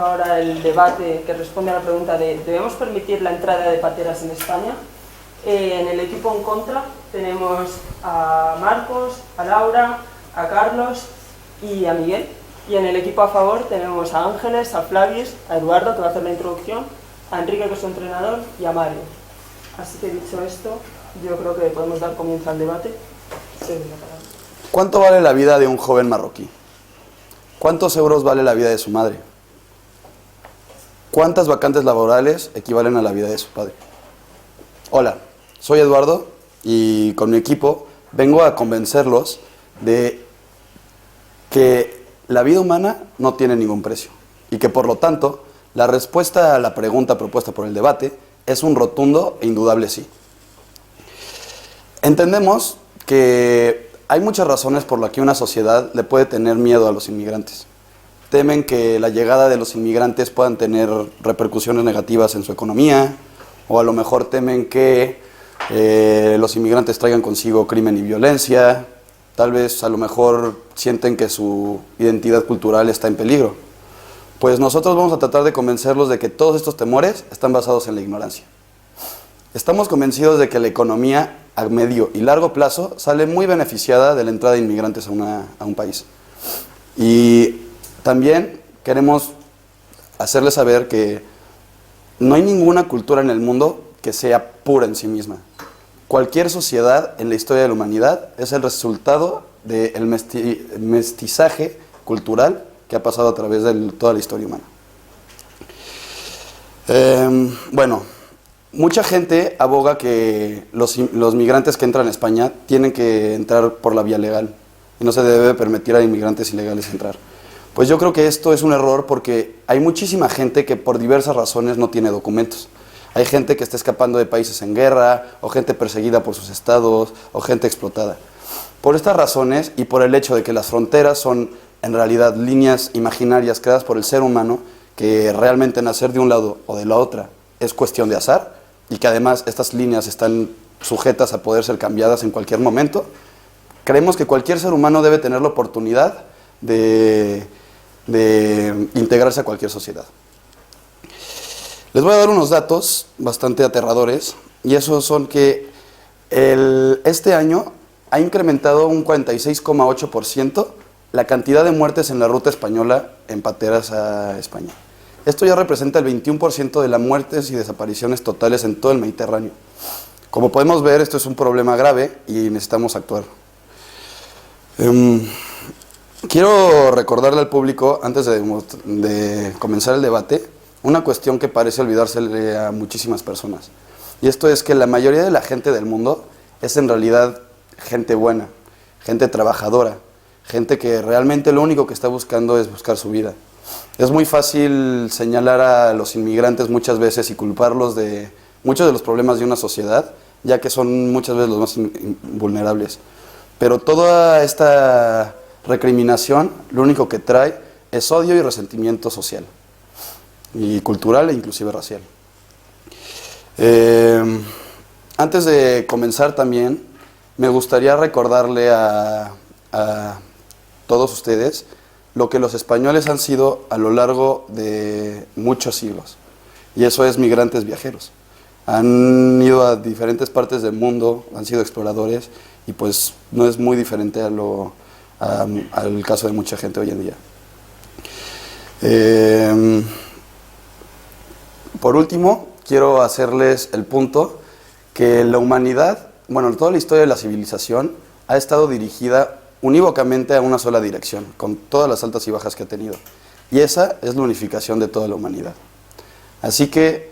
ahora el debate que responde a la pregunta de ¿debemos permitir la entrada de pateras en España? En el equipo en contra tenemos a Marcos, a Laura, a Carlos y a Miguel. Y en el equipo a favor tenemos a Ángeles, a Flavius, a Eduardo, que va a hacer la introducción, a Enrique, que es su entrenador, y a Mario. Así que dicho esto, yo creo que podemos dar comienzo al debate. ¿Cuánto vale la vida de un joven marroquí? ¿Cuántos euros vale la vida de su madre? ¿Cuántas vacantes laborales equivalen a la vida de su padre? Hola, soy Eduardo y con mi equipo vengo a convencerlos de que la vida humana no tiene ningún precio y que por lo tanto la respuesta a la pregunta propuesta por el debate es un rotundo e indudable sí. Entendemos que hay muchas razones por las que una sociedad le puede tener miedo a los inmigrantes. Temen que la llegada de los inmigrantes puedan tener repercusiones negativas en su economía, o a lo mejor temen que los inmigrantes traigan consigo crimen y violencia. Tal vez a lo mejor sienten que su identidad cultural está en peligro. Pues nosotros vamos a tratar de convencerlos de que todos estos temores están basados en la ignorancia. Estamos convencidos de que la economía a medio y largo plazo sale muy beneficiada de la entrada de inmigrantes a un país. Y también queremos hacerles saber que no hay ninguna cultura en el mundo que sea pura en sí misma. Cualquier sociedad en la historia de la humanidad es el resultado del mestizaje cultural que ha pasado a través de toda la historia humana. Bueno, mucha gente aboga que los migrantes que entran a España tienen que entrar por la vía legal y no se debe permitir a inmigrantes ilegales entrar. Pues yo creo que esto es un error porque hay muchísima gente que por diversas razones no tiene documentos. Hay gente que está escapando de países en guerra, o gente perseguida por sus estados, o gente explotada. Por estas razones y por el hecho de que las fronteras son en realidad líneas imaginarias creadas por el ser humano, que realmente nacer de un lado o de la otra es cuestión de azar, y que además estas líneas están sujetas a poder ser cambiadas en cualquier momento, creemos que cualquier ser humano debe tener la oportunidad de integrarse a cualquier sociedad. Les voy a dar unos datos bastante aterradores, y esos son que este año ha incrementado un 46,8% la cantidad de muertes en la ruta española en pateras a España. Esto ya representa el 21% de las muertes y desapariciones totales en todo el Mediterráneo. Como podemos ver, esto es un problema grave y necesitamos actuar. Quiero recordarle al público, antes de comenzar el debate, una cuestión que parece olvidársele a muchísimas personas. Y esto es que la mayoría de la gente del mundo es en realidad gente buena, gente trabajadora, gente que realmente lo único que está buscando es buscar su vida. Es muy fácil señalar a los inmigrantes muchas veces y culparlos de muchos de los problemas de una sociedad, ya que son muchas veces los más vulnerables. Pero toda esta recriminación lo único que trae es odio y resentimiento social, y cultural e inclusive racial. Antes de comenzar también, me gustaría recordarle a todos ustedes lo que los españoles han sido a lo largo de muchos siglos, y eso es migrantes viajeros. Han ido a diferentes partes del mundo, han sido exploradores, y pues no es muy diferente al caso de mucha gente hoy en día. Por último, quiero hacerles el punto que la humanidad, bueno, toda la historia de la civilización ha estado dirigida unívocamente a una sola dirección, con todas las altas y bajas que ha tenido. Y esa es la unificación de toda la humanidad. Así que,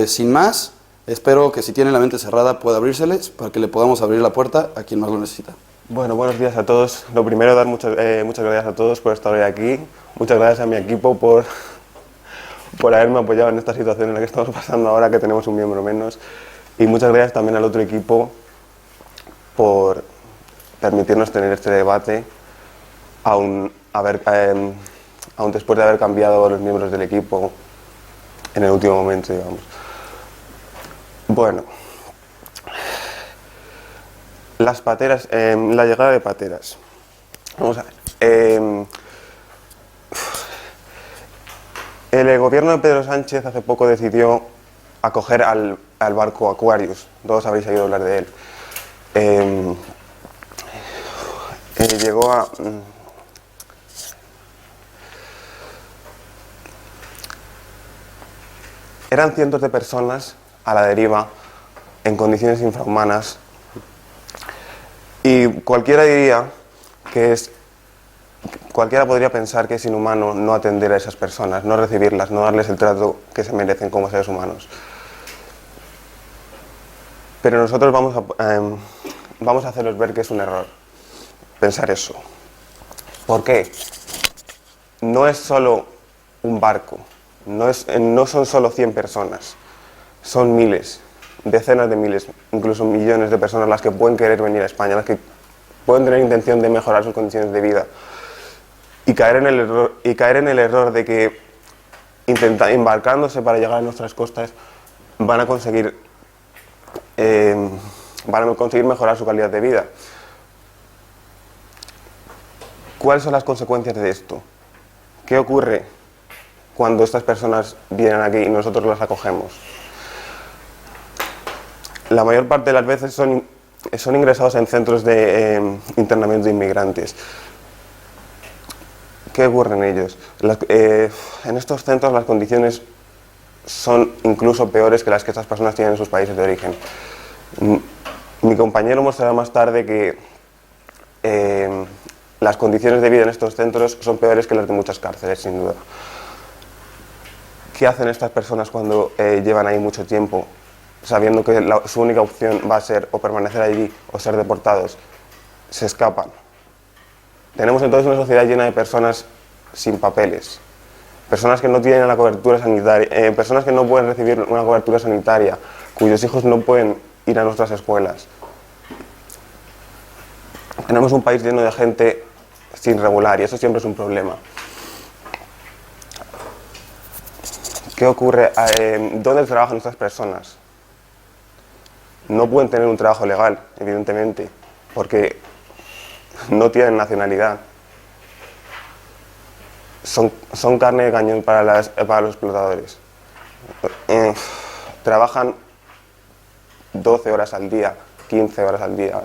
sin más, espero que si tienen la mente cerrada pueda abrírseles para que le podamos abrir la puerta a quien más lo necesita. Bueno, buenos días a todos. Lo primero, dar muchas gracias a todos por estar hoy aquí. Muchas gracias a mi equipo por haberme apoyado en esta situación en la que estamos pasando ahora, que tenemos un miembro menos. Y muchas gracias también al otro equipo por permitirnos tener este debate, aún después de haber cambiado los miembros del equipo en el último momento, digamos. Bueno, las pateras, la llegada de pateras. Vamos a ver. El gobierno de Pedro Sánchez hace poco decidió acoger al barco Aquarius. Todos habréis oído hablar de él. Llegó a... Eran cientos de personas a la deriva, en condiciones infrahumanas, y cualquiera podría pensar que es inhumano no atender a esas personas, no recibirlas, no darles el trato que se merecen como seres humanos. Pero nosotros vamos a hacerles ver que es un error pensar eso. ¿Por qué? No es solo un barco, no son solo 100 personas, son miles, decenas de miles, incluso millones de personas las que pueden querer venir a España, las que pueden tener intención de mejorar sus condiciones de vida y caer en el error de que embarcándose para llegar a nuestras costas van a conseguir mejorar su calidad de vida. ¿Cuáles son las consecuencias de esto? ¿Qué ocurre cuando estas personas vienen aquí y nosotros las acogemos? La mayor parte de las veces son ingresados en centros de internamiento de inmigrantes. ¿Qué ocurre en ellos? En estos centros las condiciones son incluso peores que las que estas personas tienen en sus países de origen. Mi compañero mostrará más tarde que las condiciones de vida en estos centros son peores que las de muchas cárceles, sin duda. ¿Qué hacen estas personas cuando llevan ahí mucho tiempo, sabiendo que su única opción va a ser o permanecer allí o ser deportados? Se escapan. Tenemos entonces una sociedad llena de personas sin papeles, personas que no tienen la cobertura sanitaria, personas que no pueden recibir una cobertura sanitaria, cuyos hijos no pueden ir a nuestras escuelas. Tenemos un país lleno de gente sin regular y eso siempre es un problema. ¿Qué ocurre? ¿Dónde trabajan estas personas? No pueden tener un trabajo legal, evidentemente, porque no tienen nacionalidad. Son carne de cañón para los explotadores. Trabajan 12 horas al día, 15 horas al día,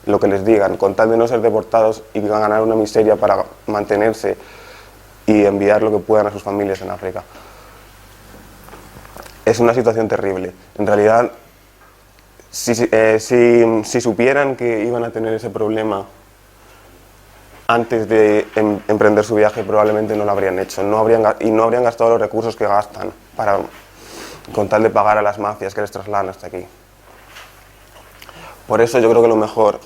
lo que les digan, con tal de no ser deportados y ganar una miseria para mantenerse y enviar lo que puedan a sus familias en África. Es una situación terrible. En realidad, si supieran que iban a tener ese problema antes de emprender su viaje, probablemente no lo habrían hecho, no habrían gastado los recursos que gastan con tal de pagar a las mafias que les trasladan hasta aquí. Por eso yo creo que lo mejor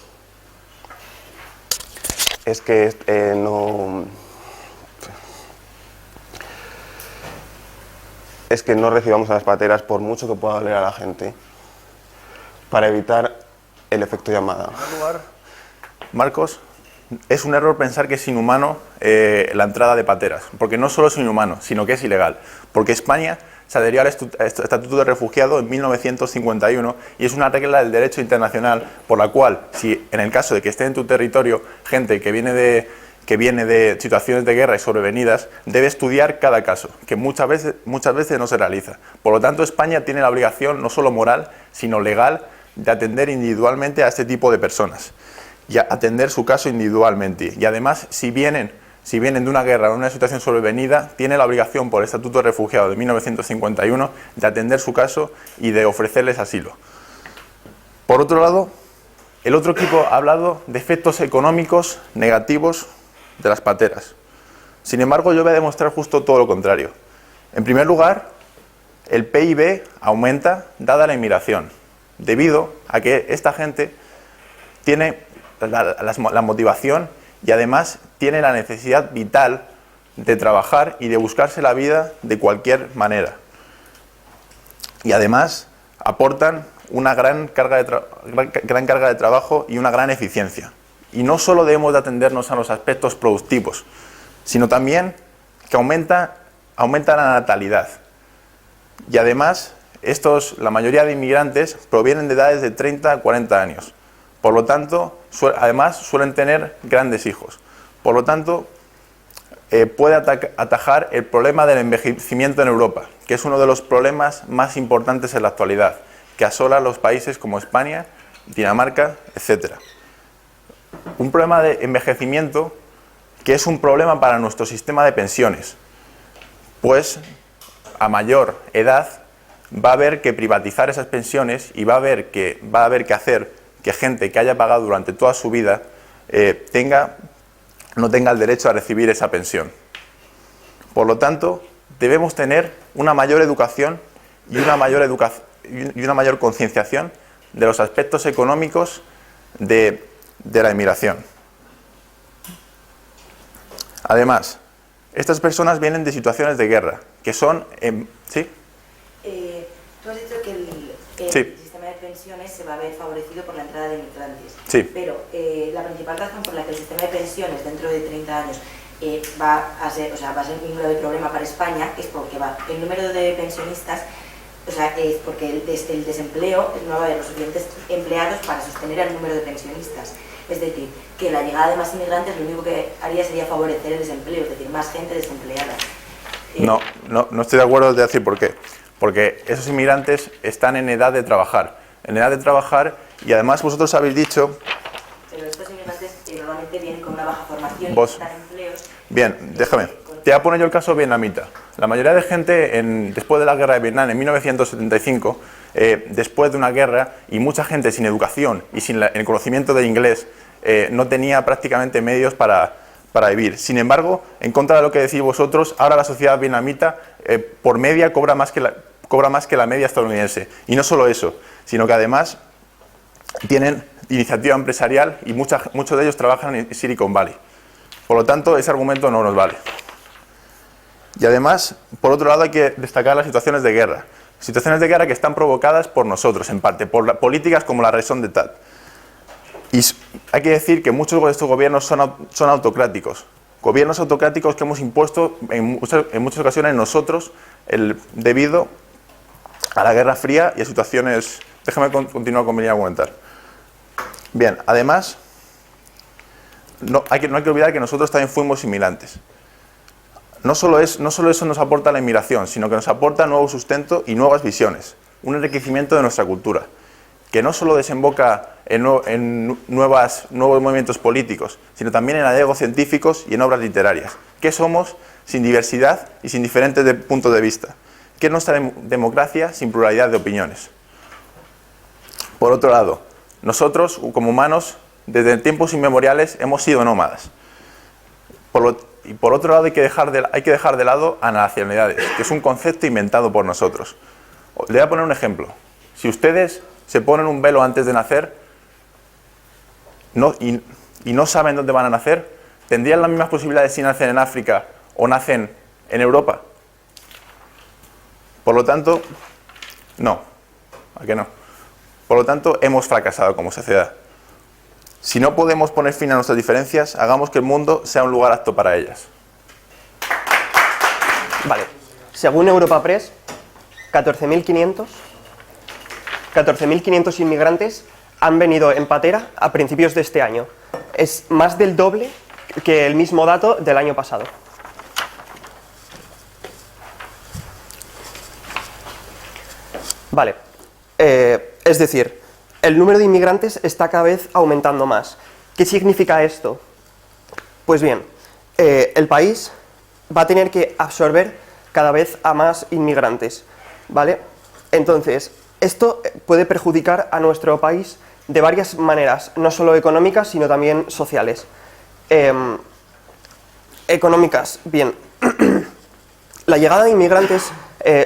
es que no recibamos a las pateras, por mucho que pueda doler a la gente, para evitar el efecto llamada. En primer lugar, Marcos, es un error pensar que es inhumano la entrada de pateras, porque no solo es inhumano, sino que es ilegal, porque España se adherió al Estatuto de Refugiado en 1951 y es una regla del derecho internacional por la cual, si en el caso de que esté en tu territorio gente que viene de situaciones de guerra y sobrevenidas, debe estudiar cada caso, que muchas veces no se realiza. Por lo tanto, España tiene la obligación, no solo moral, sino legal, de atender individualmente a este tipo de personas y atender su caso individualmente. Y además, si vienen de una guerra o una situación sobrevenida, tiene la obligación por el Estatuto de Refugiado de 1951 de atender su caso y de ofrecerles asilo. Por otro lado, el otro equipo ha hablado de efectos económicos negativos de las pateras. Sin embargo, yo voy a demostrar justo todo lo contrario. En primer lugar, el PIB aumenta dada la inmigración, debido a que esta gente tiene la motivación y además tiene la necesidad vital de trabajar y de buscarse la vida de cualquier manera. Y además aportan una gran carga de trabajo y una gran eficiencia. Y no solo debemos de atendernos a los aspectos productivos, sino también que aumenta la natalidad. Y además, la mayoría de inmigrantes provienen de edades de 30 a 40 años. Por lo tanto, además suelen tener grandes hijos. Por lo tanto, puede atajar el problema del envejecimiento en Europa, que es uno de los problemas más importantes en la actualidad, que asola a los países como España, Dinamarca, etc. Un problema de envejecimiento que es un problema para nuestro sistema de pensiones, pues a mayor edad va a haber que privatizar esas pensiones y va a haber que hacer que gente que haya pagado durante toda su vida no tenga el derecho a recibir esa pensión. Por lo tanto, debemos tener una mayor educación y una mayor concienciación de los aspectos económicos de la inmigración. Además, estas personas vienen de situaciones de guerra, que son... ¿Sí? Tú has dicho que el Sí. sistema de pensiones se va a ver favorecido por la entrada de inmigrantes. Sí. Pero la principal razón por la que el sistema de pensiones dentro de 30 años va a ser un grave problema para España es porque el número de pensionistas, es porque el desempleo no va a haber los suficientes empleados para sostener el número de pensionistas. Es decir, que la llegada de más inmigrantes lo único que haría sería favorecer el desempleo, es decir, más gente desempleada. No estoy de acuerdo de decir por qué. Porque esos inmigrantes están en edad de trabajar. Y además vosotros habéis dicho... Pero estos inmigrantes normalmente vienen con una baja formación y Vos. necesitan empleos. Bien, déjame. Te voy a poner yo el caso vietnamita. La mayoría de gente, después de la guerra de Vietnam, en 1975, después de una guerra, y mucha gente sin educación y sin el conocimiento del inglés, no tenía prácticamente medios para vivir. Sin embargo, en contra de lo que decís vosotros, ahora la sociedad vietnamita, por media, cobra más que la media estadounidense. Y no solo eso, sino que además tienen iniciativa empresarial y muchos de ellos trabajan en Silicon Valley. Por lo tanto, ese argumento no nos vale. Y además, por otro lado, hay que destacar las situaciones de guerra. Situaciones de guerra que están provocadas por nosotros, en parte, por políticas como la raison d'etat. Y hay que decir que muchos de estos gobiernos son autocráticos. Gobiernos autocráticos que hemos impuesto en muchas ocasiones nosotros debido a la Guerra Fría y a situaciones... Déjame continuar con mi línea argumental. Bien, además, no hay que olvidar que nosotros también fuimos inmigrantes. No solo eso nos aporta la inmigración, sino que nos aporta nuevo sustento y nuevas visiones, un enriquecimiento de nuestra cultura, que no solo desemboca en nuevos movimientos políticos, sino también en hallazgos científicos y en obras literarias. ¿Qué somos sin diversidad y sin diferentes puntos de vista? ¿Qué es nuestra democracia sin pluralidad de opiniones? Por otro lado, nosotros, como humanos, desde tiempos inmemoriales hemos sido nómadas. Y por otro lado, hay que dejar de lado a nacionalidades, que es un concepto inventado por nosotros. Le voy a poner un ejemplo. Si ustedes se ponen un velo antes de nacer y no saben dónde van a nacer, ¿tendrían las mismas posibilidades si nacen en África o nacen en Europa? Por lo tanto, no. ¿A qué no? Por lo tanto, hemos fracasado como sociedad. Si no podemos poner fin a nuestras diferencias, hagamos que el mundo sea un lugar apto para ellas. Vale. Según Europa Press, 14.500 inmigrantes han venido en patera a principios de este año. Es más del doble que el mismo dato del año pasado. Vale. Es decir, el número de inmigrantes está cada vez aumentando más. ¿Qué significa esto? Pues bien, el país va a tener que absorber cada vez a más inmigrantes, ¿vale? Entonces, esto puede perjudicar a nuestro país de varias maneras, no solo económicas, sino también sociales. Económicas, bien. La llegada de inmigrantes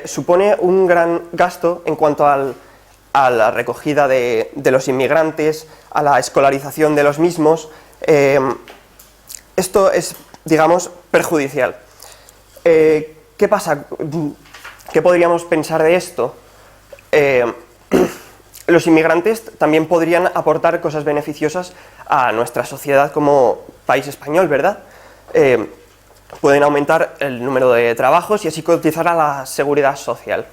supone un gran gasto en cuanto a la recogida de los inmigrantes, a la escolarización de los mismos. Esto es, digamos, perjudicial. ¿Qué pasa? ¿Qué podríamos pensar de esto? Los inmigrantes también podrían aportar cosas beneficiosas a nuestra sociedad como país español, ¿verdad? Pueden aumentar el número de trabajos y así cotizar a la seguridad social.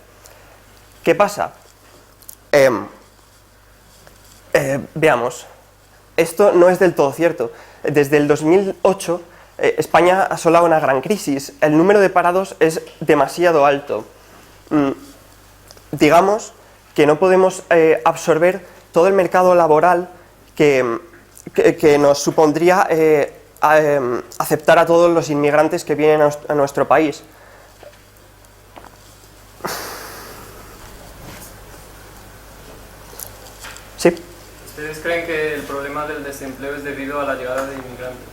¿Qué pasa? Veamos, esto no es del todo cierto. Desde el 2008 España asola una gran crisis, el número de parados es demasiado alto. Digamos que no podemos absorber todo el mercado laboral que nos supondría aceptar a todos los inmigrantes que vienen a nuestro país. Sí. ¿Ustedes creen que el problema del desempleo es debido a la llegada de inmigrantes?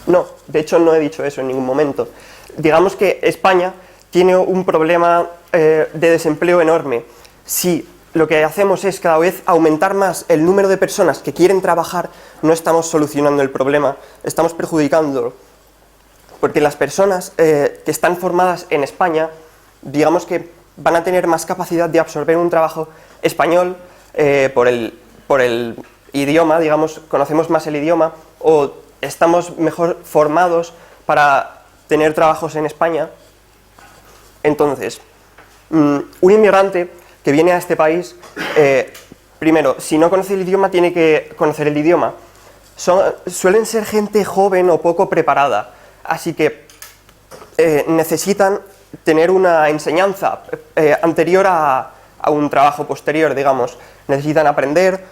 No, de hecho no he dicho eso en ningún momento. Digamos que España tiene un problema de desempleo enorme. Si lo que hacemos es cada vez aumentar más el número de personas que quieren trabajar, no estamos solucionando el problema, estamos perjudicándolo. Porque las personas que están formadas en España, digamos que van a tener más capacidad de absorber un trabajo español por el idioma, digamos, conocemos más el idioma, o estamos mejor formados para tener trabajos en España. Entonces, un inmigrante que viene a este país, primero, si no conoce el idioma, tiene que conocer el idioma. Suelen ser gente joven o poco preparada, así que necesitan tener una enseñanza anterior a un trabajo posterior, digamos. Necesitan aprender,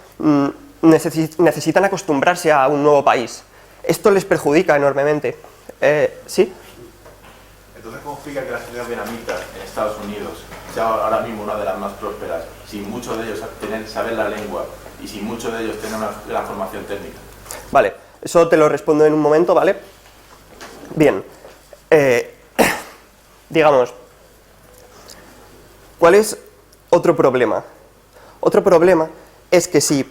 necesitan acostumbrarse a un nuevo país. Esto les perjudica enormemente. ¿Sí? Entonces, ¿cómo explica que la sociedad vietnamita en Estados Unidos sea ahora mismo una de las más prósperas, sin muchos de ellos saber la lengua y sin muchos de ellos tener una gran formación técnica? Vale, eso te lo respondo en un momento, ¿vale? Bien, digamos, ¿cuál es otro problema? Otro problema es que si,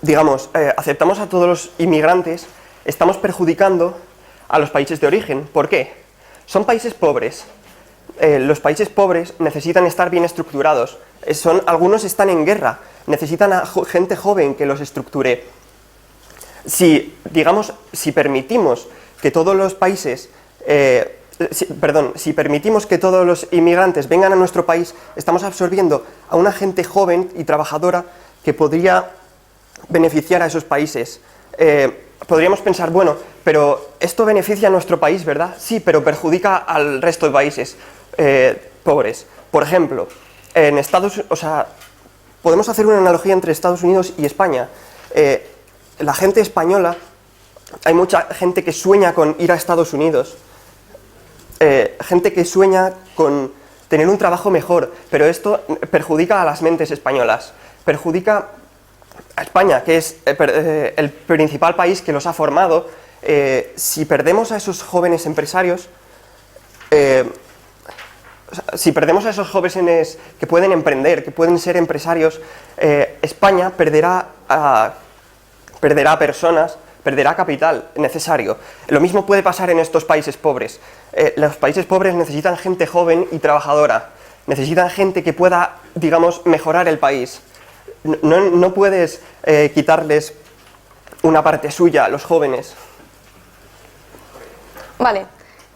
digamos, aceptamos a todos los inmigrantes, estamos perjudicando a los países de origen. ¿Por qué? Son países pobres. Los países pobres necesitan estar bien estructurados. Algunos están en guerra, necesitan a gente joven que los estructure. Si permitimos que todos los países, si permitimos que todos los inmigrantes vengan a nuestro país, estamos absorbiendo a una gente joven y trabajadora que podría beneficiar a esos países. Podríamos pensar, bueno, pero esto beneficia a nuestro país, ¿verdad? Sí, pero perjudica al resto de países pobres. Por ejemplo, podemos hacer una analogía entre Estados Unidos y España. La gente española, hay mucha gente que sueña con ir a Estados Unidos, gente que sueña con tener un trabajo mejor, pero esto perjudica a las mentes españolas, perjudica a España, que es el principal país que los ha formado. Si perdemos a esos jóvenes empresarios, si perdemos a esos jóvenes que pueden emprender, que pueden ser empresarios, España perderá personas, perderá capital necesario. Lo mismo puede pasar en estos países pobres. Los países pobres necesitan gente joven y trabajadora, necesitan gente que pueda, digamos, mejorar el país. No puedes quitarles una parte suya a los jóvenes. Vale,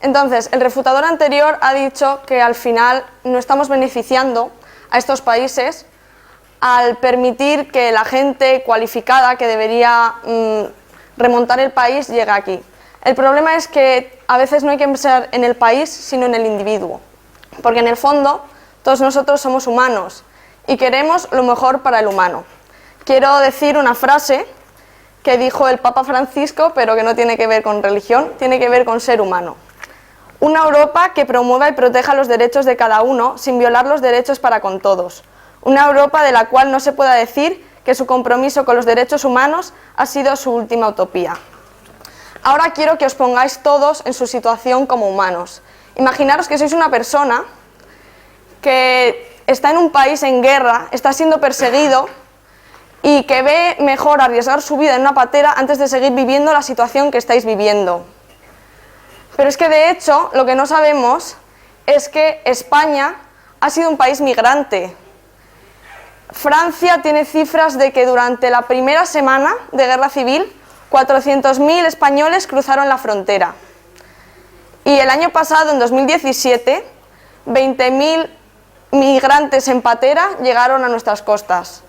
entonces el refutador anterior ha dicho que al final no estamos beneficiando a estos países al permitir que la gente cualificada que debería remontar el país llegue aquí. El problema es que a veces no hay que pensar en el país, sino en el individuo, porque en el fondo todos nosotros somos humanos y queremos lo mejor para el humano. Quiero decir una frase que dijo el Papa Francisco, pero que no tiene que ver con religión, tiene que ver con ser humano. Una Europa que promueva y proteja los derechos de cada uno sin violar los derechos para con todos. Una Europa de la cual no se pueda decir que su compromiso con los derechos humanos ha sido su última utopía. Ahora quiero que os pongáis todos en su situación como humanos. Imaginaros que sois una persona que está en un país en guerra, está siendo perseguido y que ve mejor arriesgar su vida en una patera antes de seguir viviendo la situación que estáis viviendo. Pero es que de hecho lo que no sabemos es que España ha sido un país migrante. Francia tiene cifras de que durante la primera semana de guerra civil 400.000 españoles cruzaron la frontera. Y el año pasado, en 2017, 20.000 migrantes en patera llegaron a nuestras costas.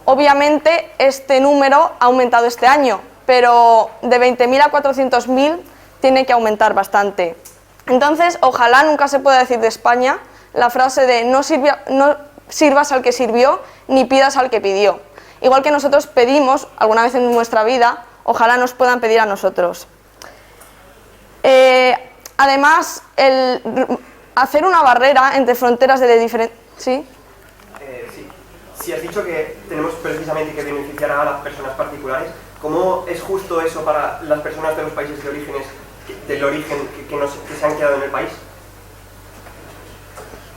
Obviamente este número ha aumentado este año, pero de 20.000 a 400.000 tiene que aumentar bastante. Entonces, ojalá nunca se pueda decir de España la frase de no sirvas al que sirvió ni pidas al que pidió. Igual que nosotros pedimos alguna vez en nuestra vida, ojalá nos puedan pedir a nosotros. Además, hacer una barrera entre fronteras de diferentes... ¿Sí? Sí. Si has dicho que tenemos precisamente que beneficiar a las personas particulares, ¿cómo es justo eso para las personas de los países de origen que se han quedado en el país?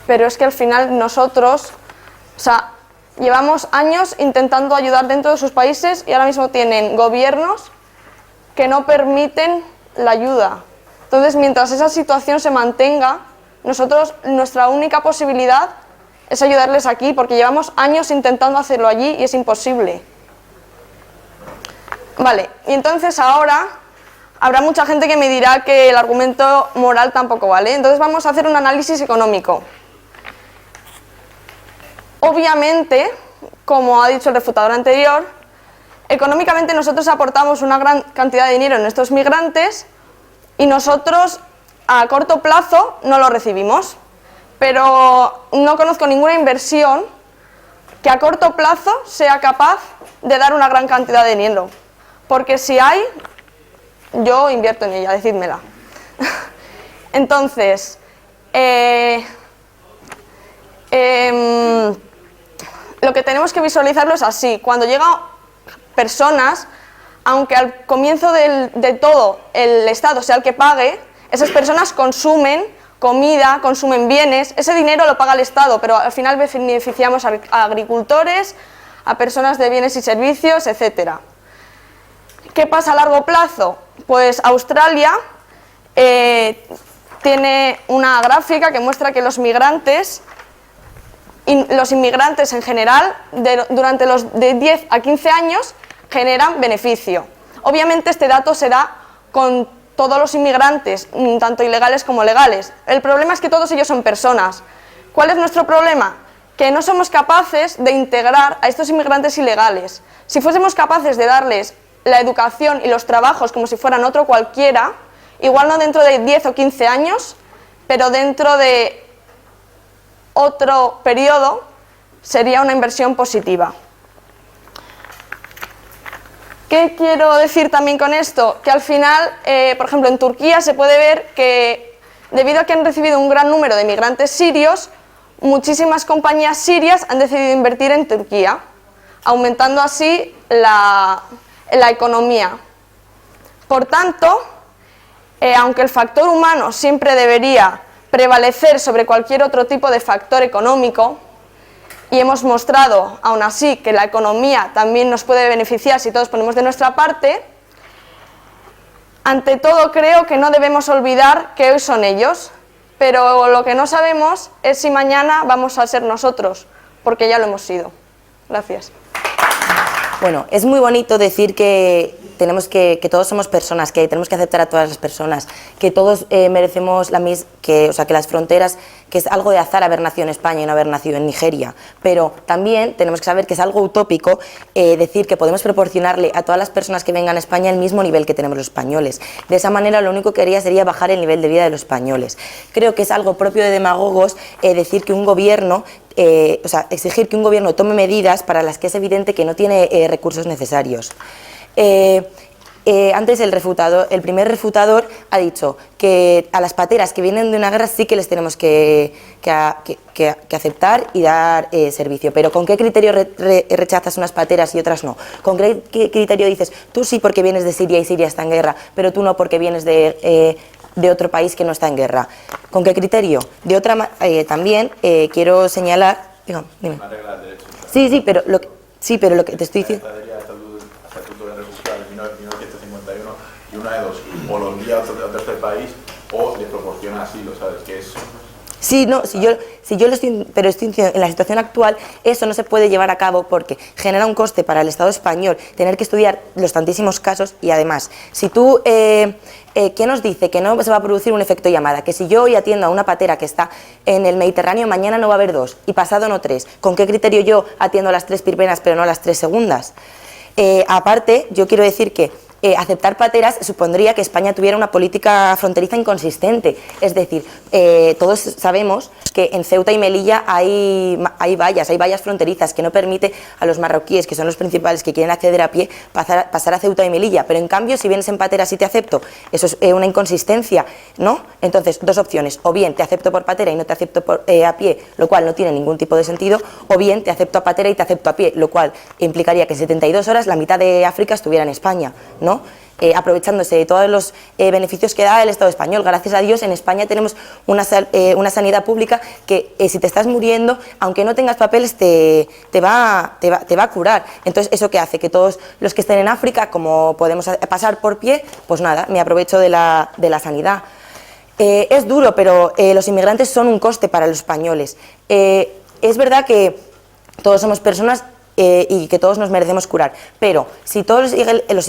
Pero es que al final nosotros, o sea, llevamos años intentando ayudar dentro de sus países y ahora mismo tienen gobiernos que no permiten la ayuda. Entonces, mientras esa situación se mantenga, nosotros, nuestra única posibilidad es ayudarles aquí, porque llevamos años intentando hacerlo allí y es imposible. Vale, y entonces ahora habrá mucha gente que me dirá que el argumento moral tampoco vale. Entonces vamos a hacer un análisis económico. Obviamente, como ha dicho el refutador anterior, económicamente nosotros aportamos una gran cantidad de dinero en estos migrantes y nosotros a corto plazo no lo recibimos. Pero no conozco ninguna inversión que a corto plazo sea capaz de dar una gran cantidad de dinero. Porque si hay, yo invierto en ella, decídmela. Entonces, lo que tenemos que visualizarlo es así. Cuando llegan personas, aunque al comienzo de todo el Estado sea el que pague, esas personas consumen comida, consumen bienes, ese dinero lo paga el Estado, pero al final beneficiamos a agricultores, a personas de bienes y servicios, etc. ¿Qué pasa a largo plazo? Pues Australia tiene una gráfica que muestra que los migrantes, los inmigrantes en general, durante los de 10 a 15 años, generan beneficio. Obviamente este dato se da con todos los inmigrantes, tanto ilegales como legales. El problema es que todos ellos son personas. ¿Cuál es nuestro problema? Que no somos capaces de integrar a estos inmigrantes ilegales. Si fuésemos capaces de darles la educación y los trabajos como si fueran otro cualquiera, igual no dentro de 10 o 15 años, pero dentro de otro periodo, sería una inversión positiva. ¿Qué quiero decir también con esto? Que al final, por ejemplo, en Turquía se puede ver que, debido a que han recibido un gran número de migrantes sirios, muchísimas compañías sirias han decidido invertir en Turquía, aumentando así la economía. Por tanto, aunque el factor humano siempre debería prevalecer sobre cualquier otro tipo de factor económico, y hemos mostrado, aún así, que la economía también nos puede beneficiar si todos ponemos de nuestra parte, ante todo creo que no debemos olvidar que hoy son ellos, pero lo que no sabemos es si mañana vamos a ser nosotros, porque ya lo hemos sido. Gracias. Bueno, es muy bonito decir que todos somos personas, que tenemos que aceptar a todas las personas, que todos merecemos la misma, que las fronteras, que es algo de azar haber nacido en España y no haber nacido en Nigeria, pero también tenemos que saber que es algo utópico decir que podemos proporcionarle a todas las personas que vengan a España el mismo nivel que tenemos los españoles. De esa manera lo único que haría sería bajar el nivel de vida de los españoles. Creo que es algo propio de demagogos decir que un gobierno, exigir que un gobierno tome medidas para las que es evidente que no tiene recursos necesarios. Antes el primer refutador ha dicho que a las pateras que vienen de una guerra sí que les tenemos que aceptar y dar servicio, pero ¿con qué criterio rechazas unas pateras y otras no? ¿Con qué criterio dices, tú sí porque vienes de Siria y Siria está en guerra, pero tú no porque vienes de otro país que no está en guerra? ¿Con qué criterio? De otra también quiero señalar... Dime. Sí, pero lo que te estoy diciendo... Y una de dos, o lo envía a otro tercer país o le proporciona asilo, ¿sabes? Que es... Sí, no, pero estoy diciendo, en la situación actual eso no se puede llevar a cabo porque genera un coste para el Estado español tener que estudiar los tantísimos casos y además, si tú, ¿qué nos dice? Que no se va a producir un efecto llamada, que si yo hoy atiendo a una patera que está en el Mediterráneo, mañana no va a haber 2 y pasado no 3. ¿Con qué criterio yo atiendo a las 3 primeras pero no a las 3 segundas? Aparte, yo quiero decir que aceptar pateras supondría que España tuviera una política fronteriza inconsistente. Es decir, todos sabemos que en Ceuta y Melilla hay vallas fronterizas que no permite a los marroquíes, que son los principales que quieren acceder a pie, pasar a Ceuta y Melilla. Pero en cambio, si vienes en patera sí te acepto. Eso es una inconsistencia, ¿no? Entonces, dos opciones: o bien te acepto por patera y no te acepto a pie, lo cual no tiene ningún tipo de sentido, o bien te acepto a patera y te acepto a pie, lo cual implicaría que en 72 horas la mitad de África estuviera en España, ¿no? Aprovechándose de todos los beneficios que da el Estado español. Gracias a Dios en España tenemos una sanidad pública que si te estás muriendo, aunque no tengas papeles, te va a curar. Entonces, ¿eso qué hace? Que todos los que estén en África, como podemos pasar por pie, pues nada, me aprovecho de la sanidad. Es duro, pero los inmigrantes son un coste para los españoles. Es verdad que todos somos personas y que todos nos merecemos curar, pero si todos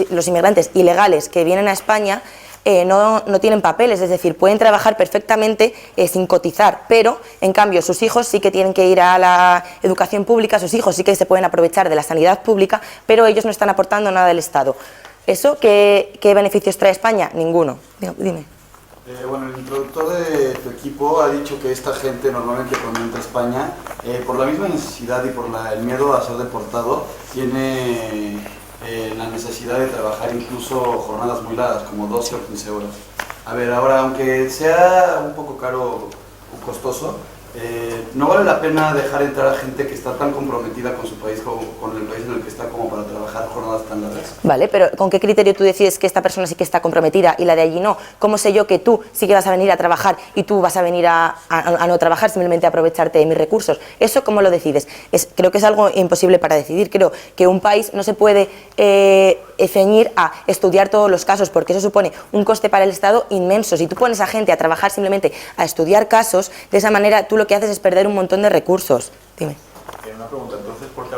los inmigrantes ilegales que vienen a España no tienen papeles, es decir, pueden trabajar perfectamente sin cotizar, pero en cambio sus hijos sí que tienen que ir a la educación pública, sus hijos sí que se pueden aprovechar de la sanidad pública, pero ellos no están aportando nada al Estado. ¿Eso qué beneficios trae España? Ninguno. Dime. Bueno, el introductor de tu equipo ha dicho que esta gente normalmente cuando entra a España, por la misma necesidad y por el miedo a ser deportado, tiene la necesidad de trabajar incluso jornadas muy largas, como 12 o 15 horas. A ver, ahora, aunque sea un poco caro o costoso, no vale la pena dejar entrar a gente que está tan comprometida con su país, con el país en el que está, como para trabajar jornadas tan largas. Vale, pero ¿con qué criterio tú decides que esta persona sí que está comprometida y la de allí no? ¿Cómo sé yo que tú sí que vas a venir a trabajar y tú vas a venir a no trabajar, simplemente a aprovecharte de mis recursos? ¿Eso cómo lo decides? Creo que es algo imposible para decidir. Creo que un país no se puede ceñir a estudiar todos los casos, porque eso supone un coste para el Estado inmenso. Si tú pones a gente a trabajar simplemente a estudiar casos, de esa manera tú lo que haces es perder un montón de recursos. Dime. Una pregunta, entonces, ¿por qué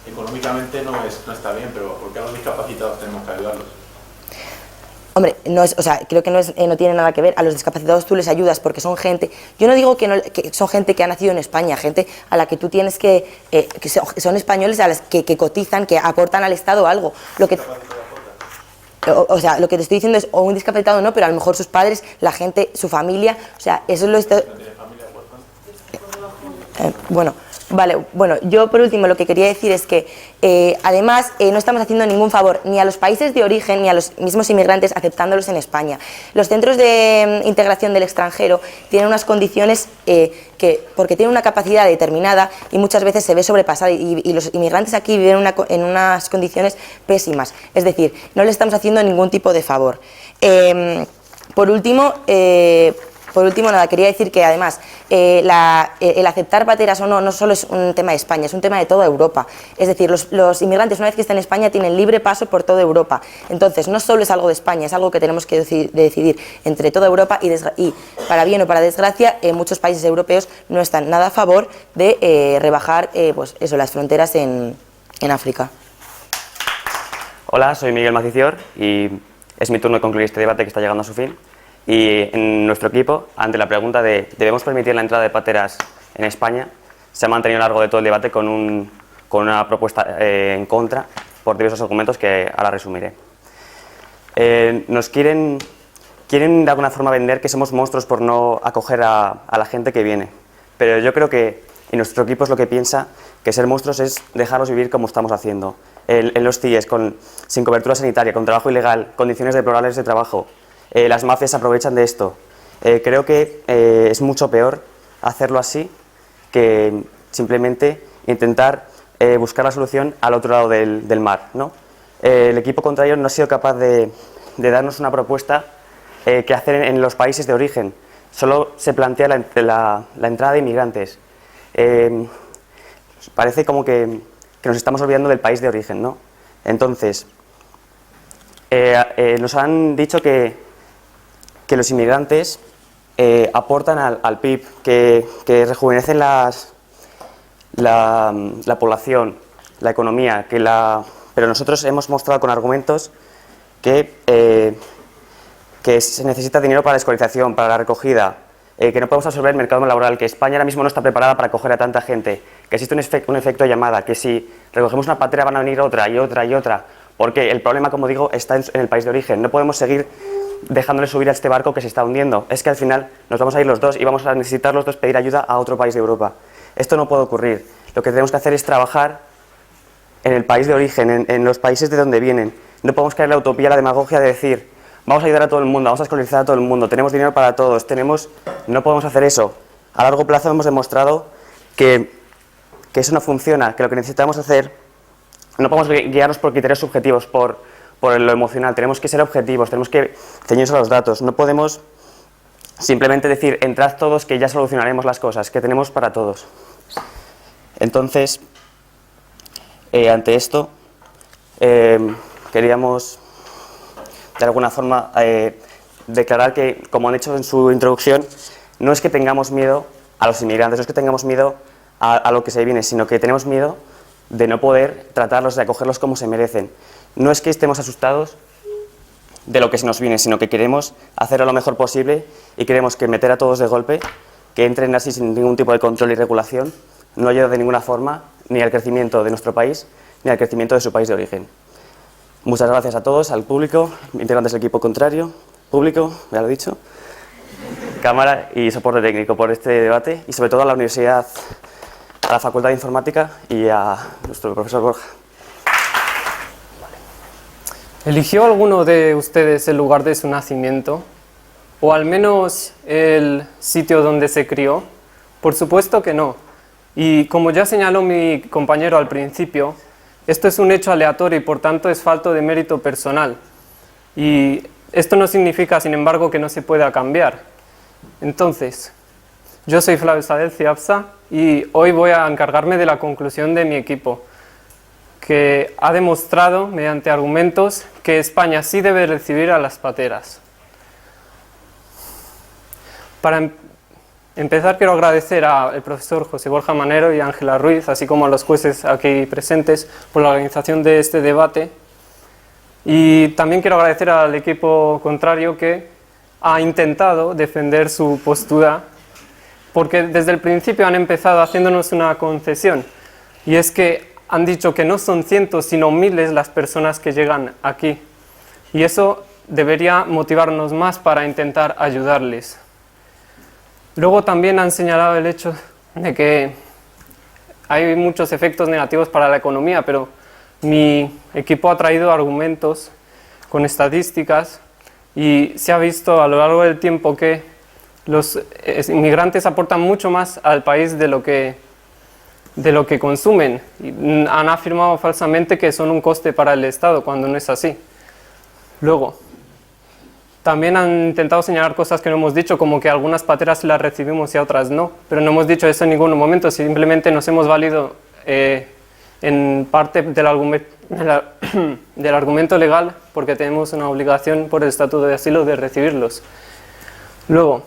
económicamente no está bien, pero por qué a los discapacitados tenemos que ayudarlos? Hombre, creo que no tiene nada que ver. A los discapacitados tú les ayudas porque son gente. Yo no digo que son gente que ha nacido en España, gente a la que tú tienes que son españoles a las que cotizan, que aportan al Estado algo. Lo que te estoy diciendo es, o un discapacitado no, pero a lo mejor sus padres, la gente, su familia, eso es lo que... Bueno, yo por último lo que quería decir es que además no estamos haciendo ningún favor ni a los países de origen ni a los mismos inmigrantes aceptándolos en España. Los centros de integración del extranjero tienen unas condiciones porque tienen una capacidad determinada y muchas veces se ve sobrepasada y los inmigrantes aquí viven en unas condiciones pésimas. Es decir, no les estamos haciendo ningún tipo de favor. Por último, nada, quería decir que además el aceptar pateras o no solo es un tema de España, es un tema de toda Europa. Es decir, los inmigrantes una vez que están en España tienen libre paso por toda Europa. Entonces, no solo es algo de España, es algo que tenemos que decidir entre toda Europa y para bien o para desgracia, muchos países europeos no están nada a favor de rebajar las fronteras en África. Hola, soy Miguel Macicior y es mi turno de concluir este debate que está llegando a su fin. Y en nuestro equipo, ante la pregunta de ¿debemos permitir la entrada de pateras en España?, se ha mantenido a lo largo de todo el debate con una propuesta en contra por diversos argumentos que ahora resumiré. Nos quieren de alguna forma vender que somos monstruos por no acoger a la gente que viene, pero yo creo que en nuestro equipo es lo que piensa que ser monstruos es dejarlos vivir como estamos haciendo, en los CIES, sin cobertura sanitaria, con trabajo ilegal, condiciones deplorables de trabajo. Las mafias se aprovechan de esto. Creo que es mucho peor hacerlo así que simplemente intentar buscar la solución al otro lado del mar, ¿no? El equipo contrario no ha sido capaz de darnos una propuesta que hacer en los países de origen. Solo se plantea la entrada de inmigrantes. Parece como que nos estamos olvidando del país de origen, ¿no? Entonces, nos han dicho que los inmigrantes aportan al PIB, que rejuvenecen la población, la economía, pero nosotros hemos mostrado con argumentos que se necesita dinero para la escolarización, para la recogida, que no podemos absorber el mercado laboral, que España ahora mismo no está preparada para acoger a tanta gente, que existe un efecto llamada, que si recogemos una patera van a venir otra y otra y otra, Porque el problema, como digo, está en el país de origen. No podemos seguir dejándole subir a este barco que se está hundiendo. Es que al final nos vamos a ir los dos y vamos a necesitar los dos pedir ayuda a otro país de Europa. Esto no puede ocurrir. Lo que tenemos que hacer es trabajar en el país de origen, en los países de donde vienen. No podemos caer en la utopía, la demagogia de decir vamos a ayudar a todo el mundo, vamos a escolarizar a todo el mundo, tenemos dinero para todos, no podemos hacer eso. A largo plazo hemos demostrado que eso no funciona, que lo que necesitamos hacer, no podemos guiarnos por criterios subjetivos, por lo emocional, tenemos que ser objetivos, tenemos que ceñirnos a los datos, no podemos simplemente decir entrad todos que ya solucionaremos las cosas, que tenemos para todos. Entonces, ante esto, queríamos de alguna forma declarar que, como han hecho en su introducción, no es que tengamos miedo a los inmigrantes, no es que tengamos miedo a lo que se viene, sino que tenemos miedo de no poder tratarlos, de acogerlos como se merecen. No es que estemos asustados de lo que se nos viene, sino que queremos hacerlo lo mejor posible y queremos que meter a todos de golpe, que entren así sin ningún tipo de control y regulación, no ayuda de ninguna forma ni al crecimiento de nuestro país ni al crecimiento de su país de origen. Muchas gracias a todos, al público, integrantes del equipo contrario, público, ya lo he dicho, cámara y soporte técnico por este debate y sobre todo a la universidad, a la Facultad de Informática y a nuestro profesor Borja. ¿Eligió alguno de ustedes el lugar de su nacimiento? ¿O al menos el sitio donde se crió? Por supuesto que no. Y como ya señaló mi compañero al principio, esto es un hecho aleatorio y por tanto es falto de mérito personal. Y esto no significa, sin embargo, que no se pueda cambiar. Entonces, yo soy Flavio Sadel Ciapsa y hoy voy a encargarme de la conclusión de mi equipo, que ha demostrado mediante argumentos que España sí debe recibir a las pateras. Para empezar, quiero agradecer al profesor José Borja Manero y a Ángela Ruiz, así como a los jueces aquí presentes, por la organización de este debate. Y también quiero agradecer al equipo contrario que ha intentado defender su postura, porque desde el principio han empezado haciéndonos una concesión, y es que han dicho que no son cientos, sino miles las personas que llegan aquí. Y eso debería motivarnos más para intentar ayudarles. Luego también han señalado el hecho de que hay muchos efectos negativos para la economía, pero mi equipo ha traído argumentos con estadísticas y se ha visto a lo largo del tiempo que los inmigrantes aportan mucho más al país de lo que consumen. Han afirmado falsamente que son un coste para el Estado, cuando no es así. Luego, también han intentado señalar cosas que no hemos dicho, como que algunas pateras las recibimos y a otras no, pero no hemos dicho eso en ningún momento, simplemente nos hemos valido en parte del argumento legal, porque tenemos una obligación por el Estatuto de Asilo de recibirlos. Luego,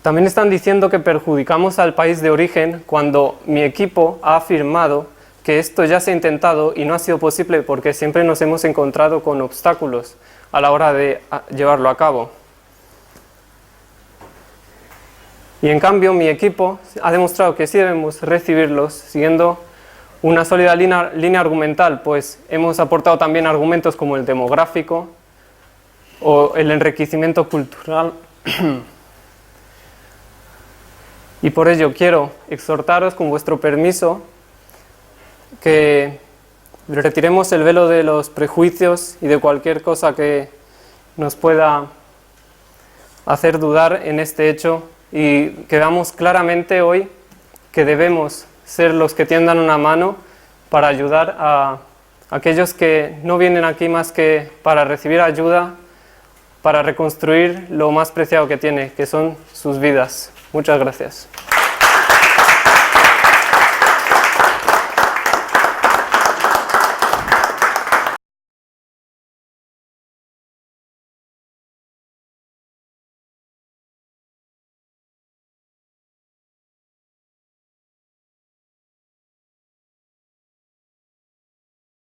también están diciendo que perjudicamos al país de origen cuando mi equipo ha afirmado que esto ya se ha intentado y no ha sido posible porque siempre nos hemos encontrado con obstáculos a la hora de llevarlo a cabo. Y en cambio mi equipo ha demostrado que sí debemos recibirlos siguiendo una sólida línea argumental, pues hemos aportado también argumentos como el demográfico o el enriquecimiento cultural. Y por ello quiero exhortaros, con vuestro permiso, que retiremos el velo de los prejuicios y de cualquier cosa que nos pueda hacer dudar en este hecho y que veamos claramente hoy que debemos ser los que tiendan una mano para ayudar a aquellos que no vienen aquí más que para recibir ayuda, para reconstruir lo más preciado que tiene, que son sus vidas. Muchas gracias.